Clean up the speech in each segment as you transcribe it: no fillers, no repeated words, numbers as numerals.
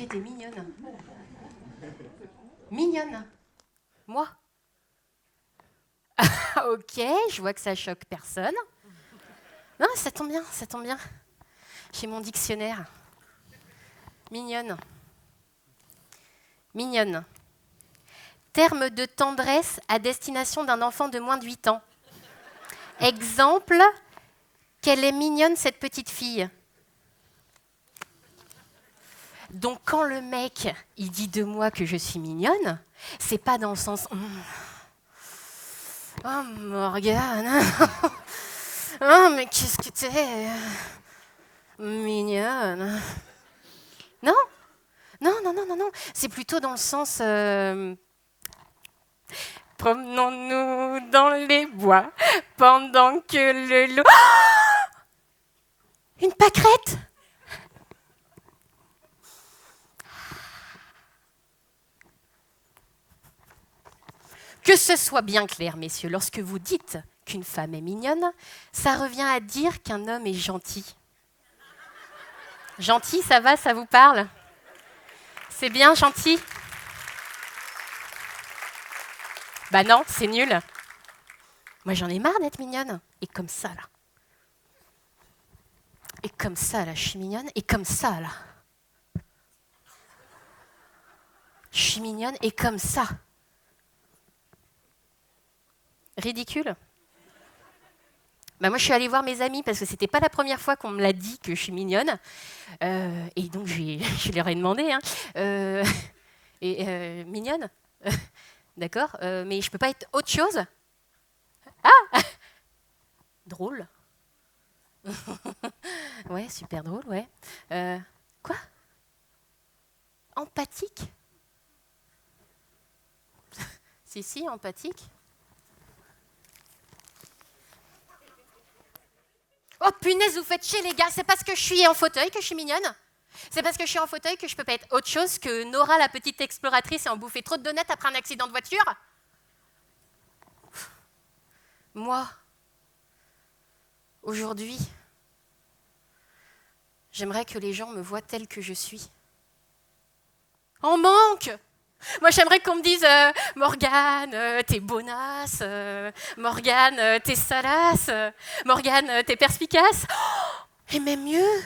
était mignonne. Mignonne. Moi. Ok, je vois que ça choque personne. Non, ça tombe bien, ça tombe bien. J'ai mon dictionnaire. Mignonne. Mignonne. Terme de tendresse à destination d'un enfant de moins de 8 ans. Exemple, qu'elle est mignonne cette petite fille. Donc quand le mec, il dit de moi que je suis mignonne, c'est pas dans le sens « Oh Morgane, oh mais qu'est-ce que t'es mignonne !» Non, non, non, non, non, non. C'est plutôt dans le sens promenons-nous dans les bois pendant que le loup... Oh, une pâquerette. Que ce soit bien clair, messieurs, lorsque vous dites qu'une femme est mignonne, ça revient à dire qu'un homme est gentil. Gentil, ça va, ça vous parle ? C'est bien, gentil ? Bah non, c'est nul. Moi, j'en ai marre d'être mignonne. Et comme ça, là. Et comme ça, là, je suis mignonne. Et comme ça, là. Je suis mignonne. Et comme ça. Ridicule. Bah moi, je suis allée voir mes amis parce que c'était pas la première fois qu'on me l'a dit que je suis mignonne. Et donc, je leur ai demandé. Mignonne d'accord, mais je peux pas être autre chose ? Ah drôle. Ouais, super drôle, ouais. Quoi ? Empathique ? Si, empathique. Oh punaise, vous faites chier les gars, c'est parce que je suis en fauteuil que je suis mignonne ? C'est parce que je suis en fauteuil que je peux pas être autre chose que Nora, la petite exploratrice, et en bouffer trop de donuts après un accident de voiture ? Moi, aujourd'hui, j'aimerais que les gens me voient telle que je suis. En manque ! Moi, j'aimerais qu'on me dise Morgane, t'es bonasse, Morgane, t'es salace, Morgane, t'es perspicace. Oh, et même mieux,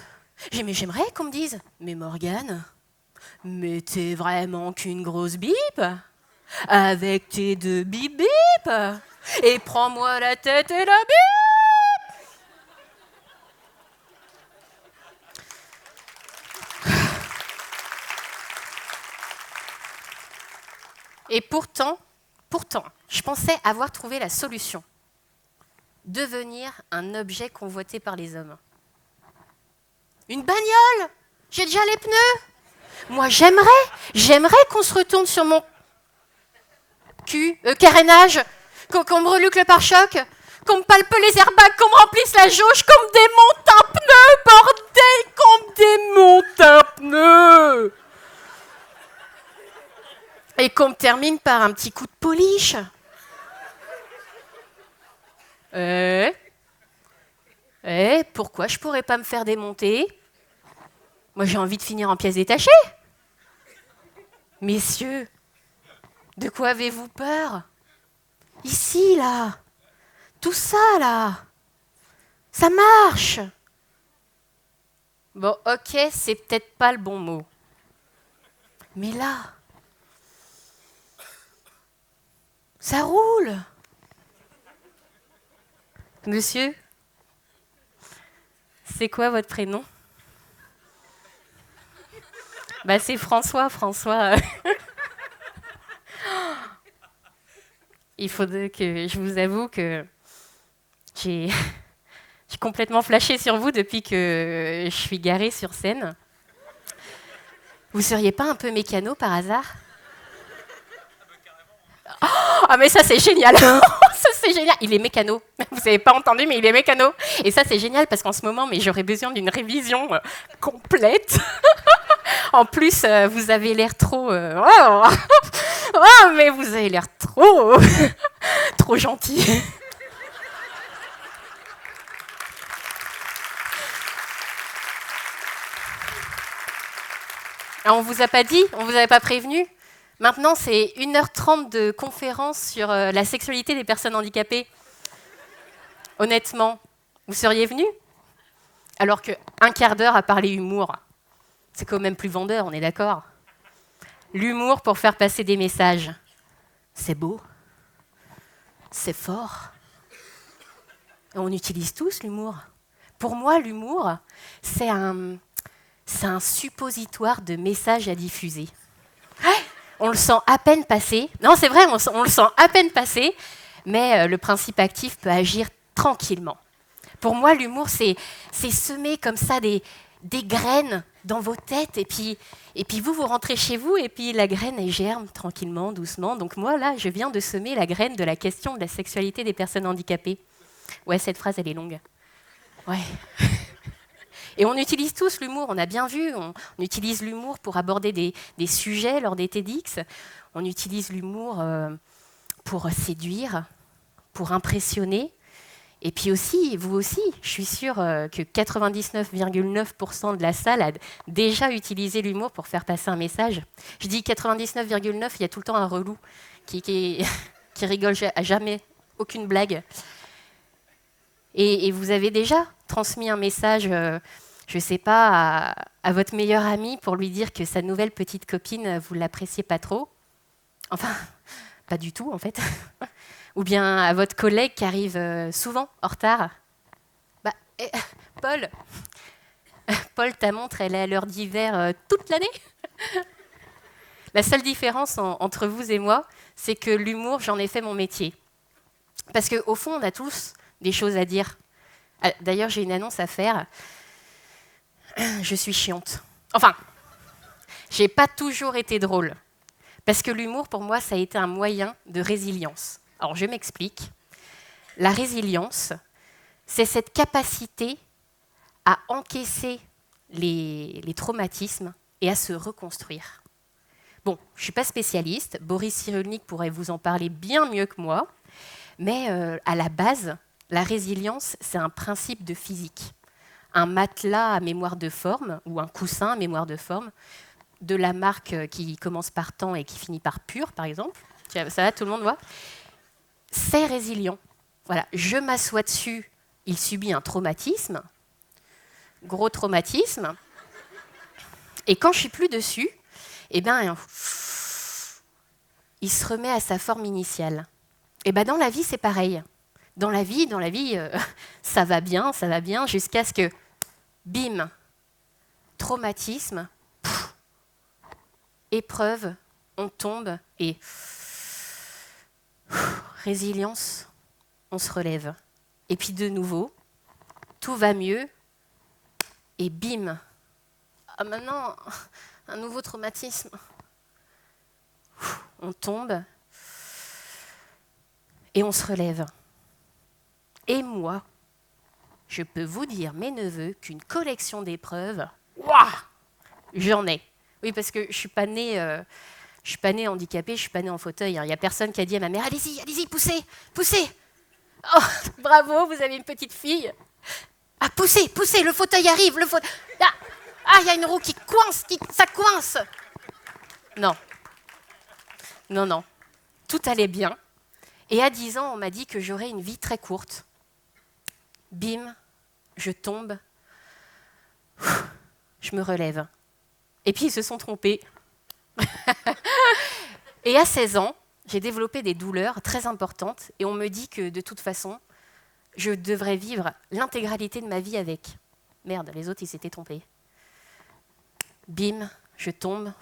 j'aimerais qu'on me dise mais Morgane, mais t'es vraiment qu'une grosse bipe avec tes 2 bip bip et prends-moi la tête et la bip. Et pourtant, je pensais avoir trouvé la solution. Devenir un objet convoité par les hommes. Une bagnole ! J'ai déjà les pneus. Moi, j'aimerais qu'on se retourne sur mon carénage, qu'on me reluque le pare-choc, qu'on me palpe les airbags, qu'on me remplisse la jauge, qu'on me démonte un pneu, bordel, qu'on me démonte un pneu. Et qu'on me termine par un petit coup de polish. Pourquoi je pourrais pas me faire démonter ? Moi, j'ai envie de finir en pièces détachées. Messieurs, de quoi avez-vous peur ? Ici, là. Tout ça, là. Ça marche. Bon, ok, c'est peut-être pas le bon mot. Mais là, ça roule. Monsieur, c'est quoi votre prénom ? Bah, c'est François. Il faudrait que je vous avoue que j'ai complètement flashé sur vous depuis que je suis garée sur scène. Vous seriez pas un peu mécano par hasard ? Ah mais ça c'est génial. Ça c'est génial. Il est mécano. Vous n'avez pas entendu mais il est mécano. Et ça c'est génial parce qu'en ce moment mais j'aurais besoin d'une révision complète. En plus vous avez l'air trop mais vous avez l'air trop gentil. Ah, on vous a pas dit? On vous avait pas prévenu? Maintenant, c'est 1h30 de conférence sur la sexualité des personnes handicapées. Honnêtement, vous seriez venu? Alors qu'un quart d'heure à parler humour, c'est quand même plus vendeur, on est d'accord? L'humour pour faire passer des messages. C'est beau. C'est fort. On utilise tous l'humour. Pour moi, l'humour, c'est un suppositoire de messages à diffuser. On le sent à peine passer. Non, c'est vrai, on le sent à peine passer, mais le principe actif peut agir tranquillement. Pour moi, l'humour, c'est semer comme ça des graines dans vos têtes, et puis vous rentrez chez vous, et puis la graine, elle germe tranquillement, doucement. Donc moi, là, je viens de semer la graine de la question de la sexualité des personnes handicapées. Ouais, cette phrase, elle est longue. Ouais. Et on utilise tous l'humour, on a bien vu, on utilise l'humour pour aborder des sujets lors des TEDx, on utilise l'humour pour séduire, pour impressionner, et puis aussi, vous aussi, je suis sûre que 99,9% de la salle a déjà utilisé l'humour pour faire passer un message. Je dis 99,9, il y a tout le temps un relou qui rigole à jamais, aucune blague. Et vous avez déjà transmis un message, je ne sais pas, à votre meilleur ami pour lui dire que sa nouvelle petite copine, vous ne l'appréciez pas trop. Enfin, pas du tout en fait. Ou bien à votre collègue qui arrive souvent en retard. Paul, ta montre, elle est à l'heure d'hiver toute l'année. La seule différence entre vous et moi, c'est que l'humour, j'en ai fait mon métier. Parce qu'au fond, on a tous des choses à dire. D'ailleurs, j'ai une annonce à faire. Je suis chiante. Enfin, j'ai pas toujours été drôle. Parce que l'humour, pour moi, ça a été un moyen de résilience. Alors, je m'explique. La résilience, c'est cette capacité à encaisser les traumatismes et à se reconstruire. Bon, je ne suis pas spécialiste. Boris Cyrulnik pourrait vous en parler bien mieux que moi. Mais à la base, la résilience, c'est un principe de physique. Un matelas à mémoire de forme ou un coussin à mémoire de forme, de la marque qui commence par temps et qui finit par pur, par exemple. Ça va, tout le monde voit? C'est résilient. Voilà, je m'assois dessus, il subit un traumatisme, gros traumatisme, et quand je suis plus dessus, eh ben, il se remet à sa forme initiale. Et ben dans la vie, c'est pareil. Dans la vie, ça va bien, jusqu'à ce que, bim, traumatisme, épreuve, on tombe et résilience, on se relève. Et puis de nouveau, tout va mieux et bim, ah maintenant, un nouveau traumatisme. On tombe et on se relève. Et moi, je peux vous dire, mes neveux, qu'une collection d'épreuves, waouh, j'en ai. Oui, parce que je suis pas née handicapée, je suis pas née en fauteuil. Il n'y a personne qui a dit à ma mère, allez-y, poussez. Oh, bravo, vous avez une petite fille. Ah, poussez, le fauteuil arrive, Ah, il y a une roue qui coince, ça coince. Non, tout allait bien. Et à 10 ans, on m'a dit que j'aurais une vie très courte. Bim, je tombe, je me relève. Et puis ils se sont trompés. Et à 16 ans, j'ai développé des douleurs très importantes et on me dit que de toute façon, je devrais vivre l'intégralité de ma vie avec. Merde, les autres, ils s'étaient trompés. Bim, je tombe,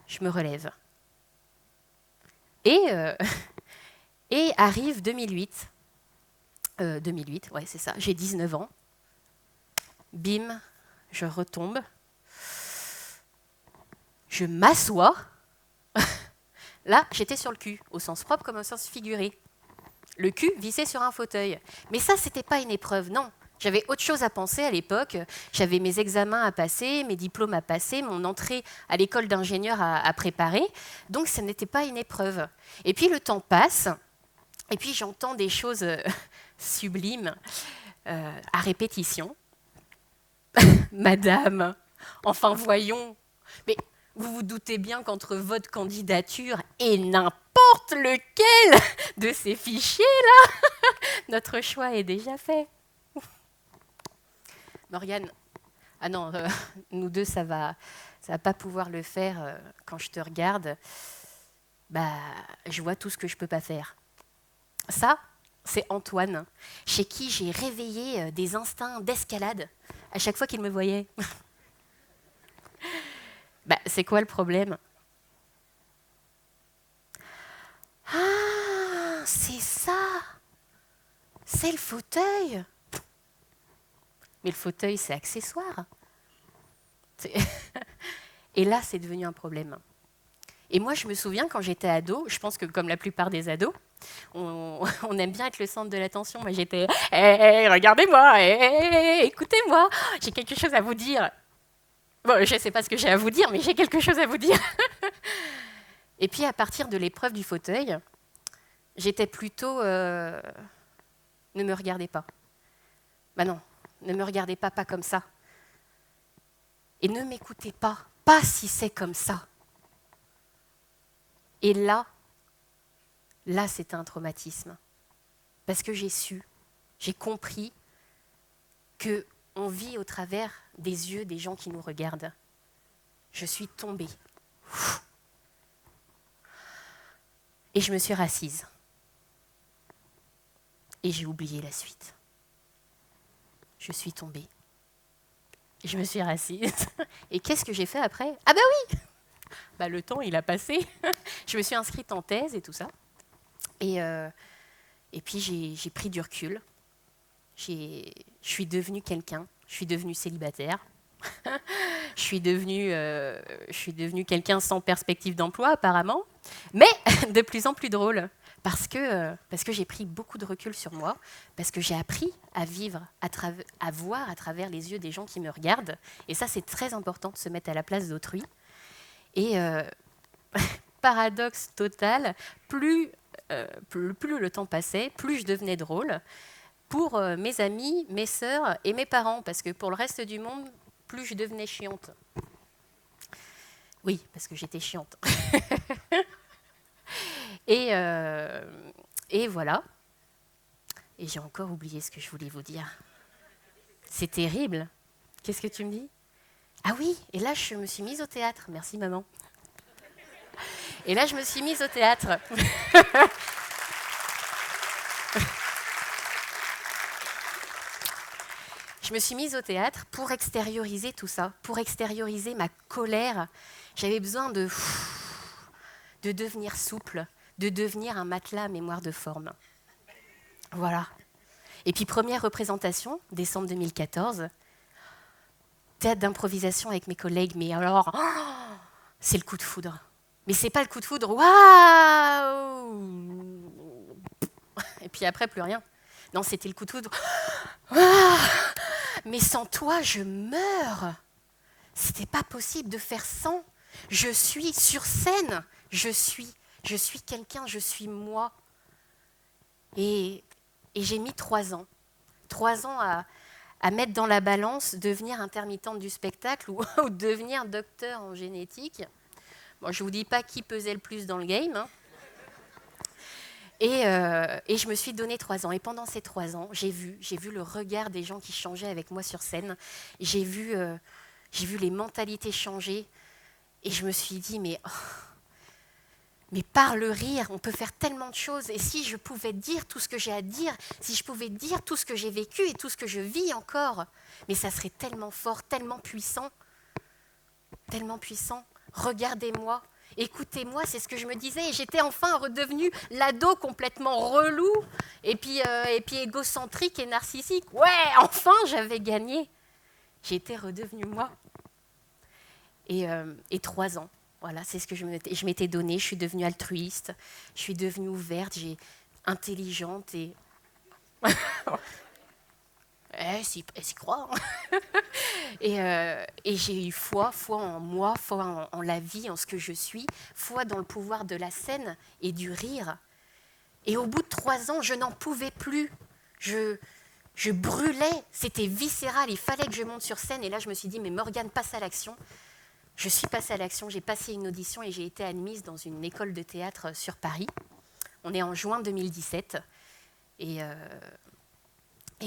je me relève. Et arrive 2008. 2008, ouais, c'est ça, j'ai 19 ans. Bim, je retombe. Je m'assois. Là, j'étais sur le cul, au sens propre comme au sens figuré. Le cul vissé sur un fauteuil. Mais ça, c'était pas une épreuve, non. J'avais autre chose à penser à l'époque. J'avais mes examens à passer, mes diplômes à passer, mon entrée à l'école d'ingénieur à préparer. Donc, ça n'était pas une épreuve. Et puis, le temps passe. Et puis, j'entends des choses sublimes à répétition. Madame, Enfin, voyons. Mais vous vous doutez bien qu'entre votre candidature et n'importe lequel de ces fichiers-là, notre choix est déjà fait. Morgane, ah non, nous deux, ça va pas pouvoir le faire quand je te regarde. Bah, je vois tout ce que je peux pas faire. Ça, c'est Antoine, chez qui j'ai réveillé des instincts d'escalade à chaque fois qu'il me voyait. Bah, c'est quoi le problème? Ah, c'est ça. C'est le fauteuil. Mais le fauteuil, c'est accessoire. Et là, c'est devenu un problème. Et moi, je me souviens, quand j'étais ado, je pense que comme la plupart des ados, on aime bien être le centre de l'attention. Moi, j'étais « Hey, regardez-moi, hey, écoutez-moi, j'ai quelque chose à vous dire. » Bon, je ne sais pas ce que j'ai à vous dire, mais j'ai quelque chose à vous dire. Et puis, à partir de l'épreuve du fauteuil, j'étais plutôt ne me regardez pas. Bah non, ne me regardez pas comme ça. Et ne m'écoutez pas si c'est comme ça. Et là, c'était un traumatisme. Parce que j'ai compris qu'on vit au travers des yeux des gens qui nous regardent. Je suis tombée. Et je me suis rassise. Et j'ai oublié la suite. Je suis tombée. Et je me suis rassise. Et qu'est-ce que j'ai fait après? Ah bah oui! Bah, le temps, il a passé. Je me suis inscrite en thèse et tout ça. Et puis, j'ai pris du recul. Je suis devenue quelqu'un. Je suis devenue célibataire. Je suis devenue quelqu'un sans perspective d'emploi, apparemment. Mais de plus en plus drôle. Parce que j'ai pris beaucoup de recul sur moi. Parce que j'ai appris à vivre, à voir à travers les yeux des gens qui me regardent. Et ça, c'est très important de se mettre à la place d'autrui. Et paradoxe total, plus le temps passait, plus je devenais drôle pour mes amis, mes sœurs et mes parents, parce que pour le reste du monde, plus je devenais chiante. Oui, parce que j'étais chiante. Et voilà. Et j'ai encore oublié ce que je voulais vous dire. C'est terrible. Qu'est-ce que tu me dis? Ah oui, et là, je me suis mise au théâtre. Merci, maman. Et là, je me suis mise au théâtre. Je me suis mise au théâtre pour extérioriser tout ça, pour extérioriser ma colère. J'avais besoin de devenir souple, de devenir un matelas à mémoire de forme. Voilà. Et puis, première représentation, décembre 2014, théâtre d'improvisation avec mes collègues, mais alors, c'est le coup de foudre. Mais c'est pas le coup de foudre, waouh! Et puis après, plus rien. Non, c'était le coup de foudre. Mais sans toi, je meurs. C'était pas possible de faire sans. Je suis sur scène. Je suis quelqu'un, je suis moi. Et j'ai mis 3 ans. 3 ans à mettre dans la balance devenir intermittente du spectacle ou devenir docteur en génétique. Bon, je ne vous dis pas qui pesait le plus dans le game. Hein. Et je me suis donné 3 ans. Et pendant ces 3 ans, j'ai vu le regard des gens qui changeaient avec moi sur scène. J'ai vu les mentalités changer. Et je me suis dit, mais par le rire, on peut faire tellement de choses. Et si je pouvais dire tout ce que j'ai à dire, si je pouvais dire tout ce que j'ai vécu et tout ce que je vis encore, mais ça serait tellement fort, tellement puissant. Tellement puissant. Regardez-moi. Écoutez-moi, c'est ce que je me disais. Et j'étais enfin redevenue l'ado complètement relou et puis égocentrique et narcissique. Ouais, enfin, j'avais gagné. J'étais redevenue moi. Et 3 ans, voilà, c'est ce que je m'étais donné. Je suis devenue altruiste, je suis devenue ouverte, intelligente et... Elle s'y croit. Hein. Et j'ai eu foi en moi, foi en la vie, en ce que je suis, foi dans le pouvoir de la scène et du rire. Et au bout de 3 ans, je n'en pouvais plus. Je Je brûlais, c'était viscéral, il fallait que je monte sur scène. Et là, je me suis dit, mais Morgane, passe à l'action. Je suis passée à l'action, j'ai passé une audition et j'ai été admise dans une école de théâtre sur Paris. On est en juin 2017. Et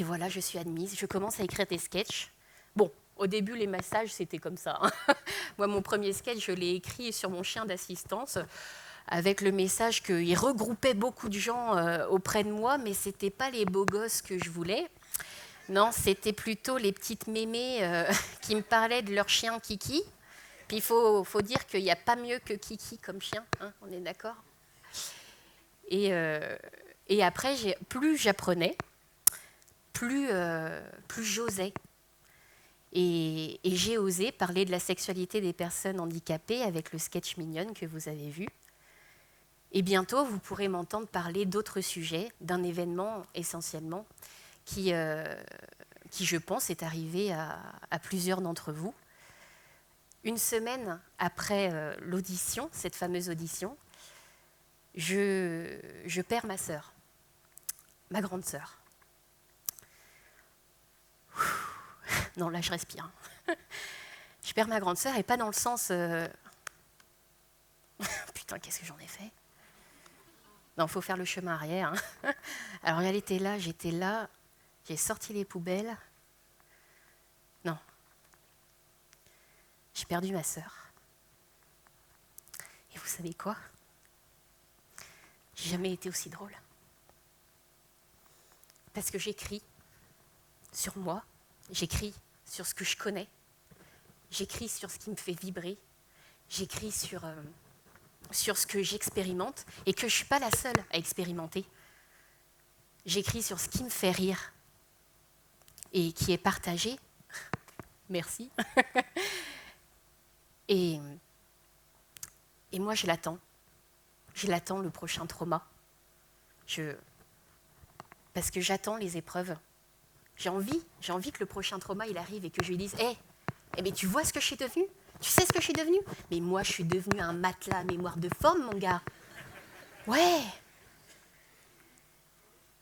voilà, je suis admise. Je commence à écrire des sketchs. Bon, au début, les massages, c'était comme ça. Moi, mon premier sketch, je l'ai écrit sur mon chien d'assistance, avec le message qu'il regroupait beaucoup de gens auprès de moi, mais ce n'était pas les beaux gosses que je voulais. Non, c'était plutôt les petites mémés qui me parlaient de leur chien Kiki. Puis il faut dire qu'il n'y a pas mieux que Kiki comme chien, hein, on est d'accord. Et après, plus j'apprenais, plus j'osais. Et j'ai osé parler de la sexualité des personnes handicapées avec le sketch Mignonne que vous avez vu. Et bientôt, vous pourrez m'entendre parler d'autres sujets, d'un événement essentiellement qui, je pense, est arrivé à plusieurs d'entre vous. Une semaine après l'audition, cette fameuse audition, je perds ma sœur, ma grande sœur. Non, là, je respire. Je perds ma grande sœur et pas dans le sens... Putain, qu'est-ce que j'en ai fait? Non, il faut faire le chemin arrière. Hein. Alors, elle était là, j'étais là, j'ai sorti les poubelles. Non. J'ai perdu ma sœur. Et vous savez quoi? J'ai jamais été aussi drôle. Parce que j'écris sur moi, j'écris sur ce que je connais, j'écris sur ce qui me fait vibrer, j'écris sur ce que j'expérimente et que je ne suis pas la seule à expérimenter. J'écris sur ce qui me fait rire et qui est partagé. Merci. Et moi, je l'attends. Je l'attends, le prochain trauma. Parce que j'attends les épreuves. J'ai envie que le prochain trauma, il arrive et que je lui dise « Hé, mais tu vois ce que je suis devenue? Tu sais ce que je suis devenue? Mais moi, je suis devenue un matelas à mémoire de forme, mon gars. Ouais.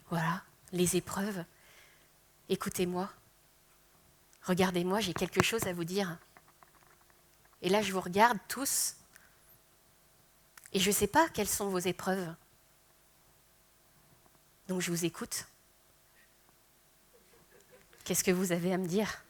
Voilà, les épreuves. Écoutez-moi. Regardez-moi, j'ai quelque chose à vous dire. Et là, je vous regarde tous. Et je ne sais pas quelles sont vos épreuves. Donc, je vous écoute. Qu'est-ce que vous avez à me dire ?